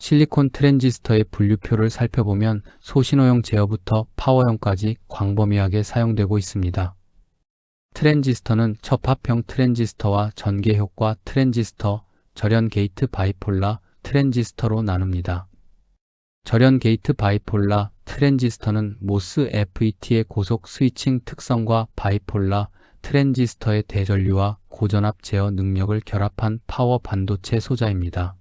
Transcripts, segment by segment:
실리콘 트랜지스터의 분류표를 살펴보면 소신호형 제어부터 파워형까지 광범위하게 사용되고 있습니다. 트랜지스터는 접합형 트랜지스터와 전개효과 트랜지스터, 절연 게이트 바이폴라 트랜지스터로 나눕니다. 절연 게이트 바이폴라 트랜지스터는 모스 FET의 고속 스위칭 특성과 바이폴라 트랜지스터의 대전류와 고전압 제어 능력을 결합한 파워 반도체 소자입니다.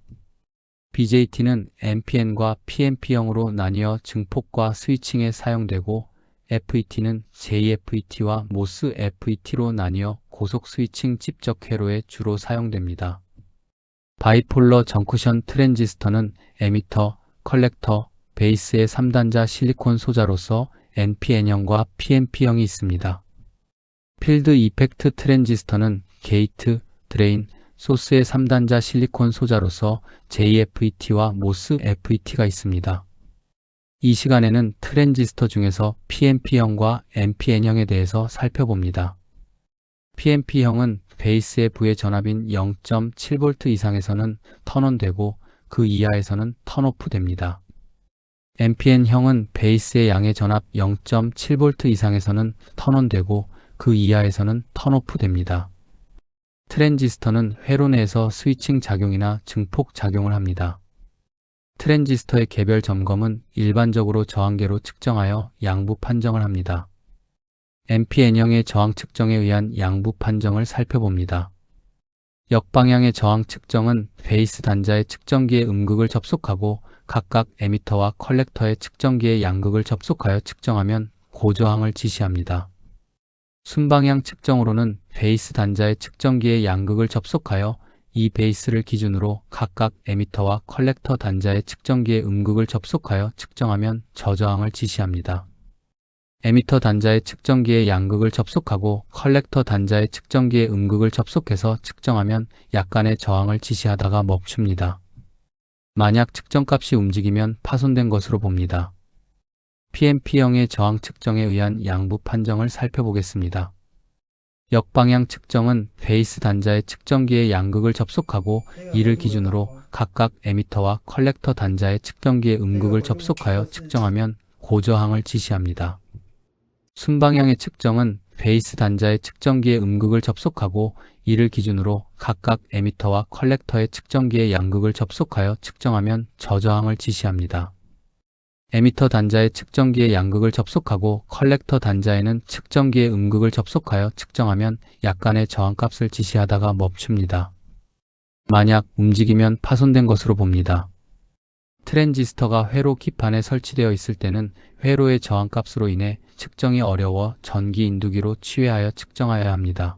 BJT는 NPN과 PNP형으로 나뉘어 증폭과 스위칭에 사용되고 FET는 JFET와 모스 FET로 나뉘어 고속 스위칭 집적 회로에 주로 사용됩니다. 바이폴러 정크션 트랜지스터는 에미터, 컬렉터, 베이스의 3단자 실리콘 소자로서 NPN형과 PNP형이 있습니다. 필드 이펙트 트랜지스터는 게이트, 드레인, 소스의 3단자 실리콘 소자로서 JFET와 모스 FET가 있습니다. 이 시간에는 트랜지스터 중에서 PNP형과 NPN형에 대해서 살펴봅니다. PNP형은 베이스의 부의 전압인 0.7V 이상에서는 턴온되고 그 이하에서는 턴오프 됩니다. NPN형은 베이스의 양의 전압 0.7V 이상에서는 턴온되고 그 이하에서는 턴오프 됩니다. 트랜지스터는 회로 내에서 스위칭 작용이나 증폭 작용을 합니다. 트랜지스터의 개별 점검은 일반적으로 저항계로 측정하여 양부 판정을 합니다. NPN형의 저항 측정에 의한 양부 판정을 살펴봅니다. 역방향의 저항 측정은 베이스 단자의 측정기의 음극을 접속하고 각각 에미터와 컬렉터의 측정기의 양극을 접속하여 측정하면 고저항을 지시합니다. 순방향 측정으로는 베이스 단자의 측정기의 양극을 접속하여 이 베이스를 기준으로 각각 에미터와 컬렉터 단자의 측정기의 음극을 접속하여 측정하면 저저항을 지시합니다. 에미터 단자의 측정기의 양극을 접속하고 컬렉터 단자의 측정기의 음극을 접속해서 측정하면 약간의 저항을 지시하다가 멈춥니다. 만약 측정값이 움직이면 파손된 것으로 봅니다. PNP형의 저항 측정에 의한 양부 판정을 살펴보겠습니다. 역방향 측정은 베이스 단자의 측정기의 양극을 접속하고 이를 기준으로 각각 에미터와 컬렉터 단자의 측정기의 음극을 접속하여 측정하면 고저항을 지시합니다. 순방향의 측정은 베이스 단자의 측정기의 음극을 접속하고 이를 기준으로 각각 에미터와 컬렉터의 측정기의 양극을 접속하여 측정하면 저저항을 지시합니다. 에미터 단자의 측정기의 양극을 접속하고 컬렉터 단자에는 측정기의 음극을 접속하여 측정하면 약간의 저항값을 지시하다가 멈춥니다. 만약 움직이면 파손된 것으로 봅니다. 트랜지스터가 회로 기판에 설치되어 있을 때는 회로의 저항값으로 인해 측정이 어려워 전기 인두기로 취회하여 측정하여야 합니다.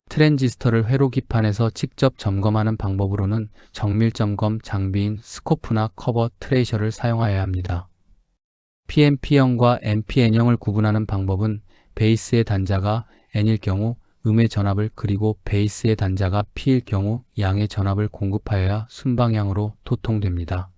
트랜지스터를 회로 기판에서 직접 점검하는 방법으로는 정밀 점검 장비인 스코프나 커버 트레이셔를 사용하여야 합니다. PNP형과 NPN형을 구분하는 방법은 베이스의 단자가 N일 경우 음의 전압을 그리고 베이스의 단자가 P일 경우 양의 전압을 공급하여야 순방향으로 도통됩니다.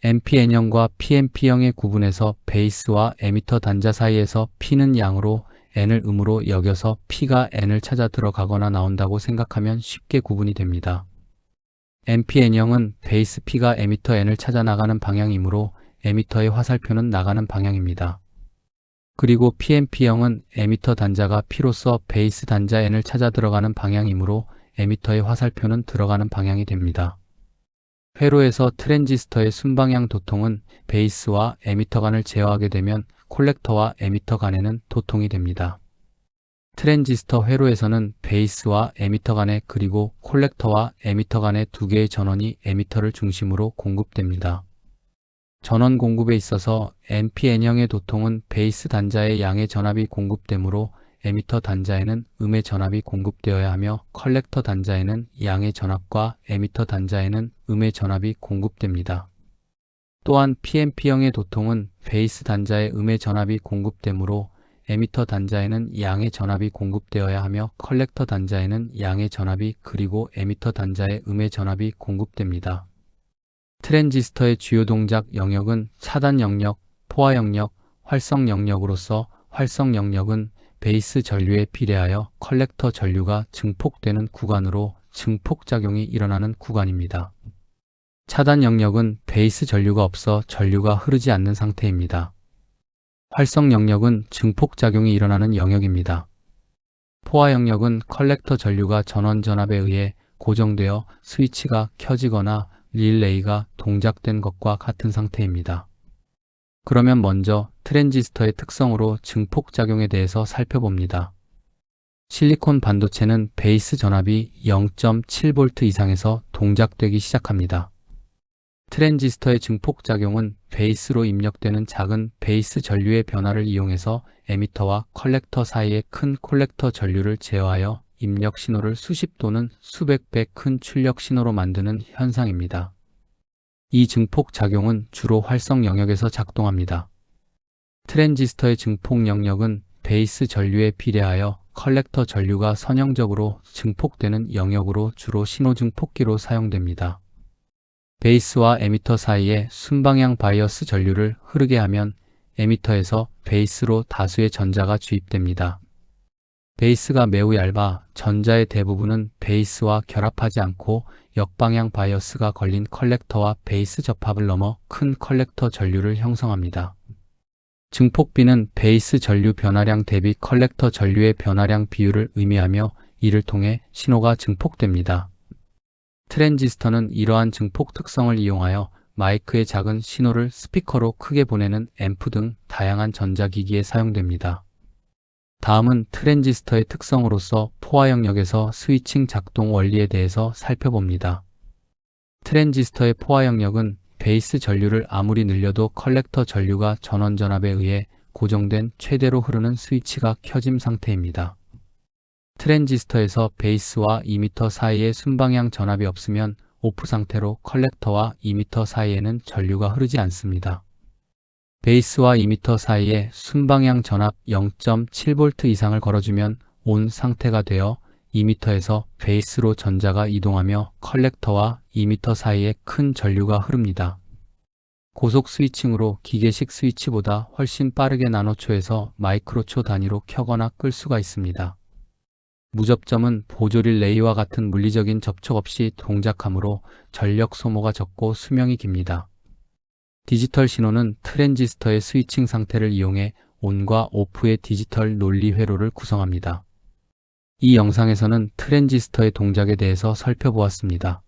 NPN형과 PNP형의 구분에서 베이스와 에미터 단자 사이에서 P는 양으로 N을 음으로 여겨서 P가 N을 찾아 들어가거나 나온다고 생각하면 쉽게 구분이 됩니다. NPN형은 베이스 P가 에미터 N을 찾아 나가는 방향이므로 에미터의 화살표는 나가는 방향입니다. 그리고 PNP형은 에미터 단자가 P로서 베이스 단자 N을 찾아 들어가는 방향이므로 에미터의 화살표는 들어가는 방향이 됩니다. 회로에서 트랜지스터의 순방향 도통은 베이스와 에미터 간을 제어하게 되면 콜렉터와 에미터 간에는 도통이 됩니다. 트랜지스터 회로에서는 베이스와 에미터 간에 그리고 콜렉터와 에미터 간의 두 개의 전원이 에미터를 중심으로 공급됩니다. 전원 공급에 있어서 NPN형의 도통은 베이스 단자의 양의 전압이 공급되므로 에미터 단자에는 음의 전압이 공급되어야 하며 컬렉터 단자에는 양의 전압과 에미터 단자에는 음의 전압이 공급됩니다. 또한 PNP형의 도통은 베이스 단자에 음의 전압이 공급되므로 에미터 단자에는 양의 전압이 공급되어야 하며 컬렉터 단자에는 양의 전압이 그리고 에미터 단자에 음의 전압이 공급됩니다. 트랜지스터의 주요 동작 영역은 차단 영역, 포화 영역, 활성 영역으로서 활성 영역은 베이스 전류에 비례하여 컬렉터 전류가 증폭되는 구간으로 증폭작용이 일어나는 구간입니다. 차단 영역은 베이스 전류가 없어 전류가 흐르지 않는 상태입니다. 활성 영역은 증폭작용이 일어나는 영역입니다. 포화 영역은 컬렉터 전류가 전원 전압에 의해 고정되어 스위치가 켜지거나 릴레이가 동작된 것과 같은 상태입니다. 그러면 먼저 트랜지스터의 특성으로 증폭작용에 대해서 살펴봅니다. 실리콘 반도체는 베이스 전압이 0.7V 이상에서 동작되기 시작합니다. 트랜지스터의 증폭작용은 베이스로 입력되는 작은 베이스 전류의 변화를 이용해서 에미터와 컬렉터 사이의 큰 콜렉터 전류를 제어하여 입력 신호를 수십 또는 수백 배 큰 출력 신호로 만드는 현상입니다. 이 증폭작용은 주로 활성 영역에서 작동합니다. 트랜지스터의 증폭 영역은 베이스 전류에 비례하여 컬렉터 전류가 선형적으로 증폭되는 영역으로 주로 신호 증폭기로 사용됩니다. 베이스와 에미터 사이에 순방향 바이어스 전류를 흐르게 하면 에미터에서 베이스로 다수의 전자가 주입됩니다. 베이스가 매우 얇아 전자의 대부분은 베이스와 결합하지 않고 역방향 바이어스가 걸린 컬렉터와 베이스 접합을 넘어 큰 컬렉터 전류를 형성합니다. 증폭비는 베이스 전류 변화량 대비 컬렉터 전류의 변화량 비율을 의미하며 이를 통해 신호가 증폭됩니다. 트랜지스터는 이러한 증폭 특성을 이용하여 마이크의 작은 신호를 스피커로 크게 보내는 앰프 등 다양한 전자기기에 사용됩니다. 다음은 트랜지스터의 특성으로서 포화 영역에서 스위칭 작동 원리에 대해서 살펴봅니다. 트랜지스터의 포화 영역은 베이스 전류를 아무리 늘려도 컬렉터 전류가 전원 전압에 의해 고정된 최대로 흐르는 스위치가 켜짐 상태입니다. 트랜지스터에서 베이스와 이미터 사이에 순방향 전압이 없으면 오프 상태로 컬렉터와 이미터 사이에는 전류가 흐르지 않습니다. 베이스와 이미터 사이에 순방향 전압 0.7V 이상을 걸어주면 온 상태가 되어 이미터에서 베이스로 전자가 이동하며 컬렉터와 이미터 사이에 큰 전류가 흐릅니다. 고속 스위칭으로 기계식 스위치보다 훨씬 빠르게 나노초에서 마이크로초 단위로 켜거나 끌 수가 있습니다. 무접점은 보조 릴레이와 같은 물리적인 접촉 없이 동작하므로 전력 소모가 적고 수명이 깁니다. 디지털 신호는 트랜지스터의 스위칭 상태를 이용해 온과 오프의 디지털 논리 회로를 구성합니다. 이 영상에서는 트랜지스터의 동작에 대해서 살펴보았습니다.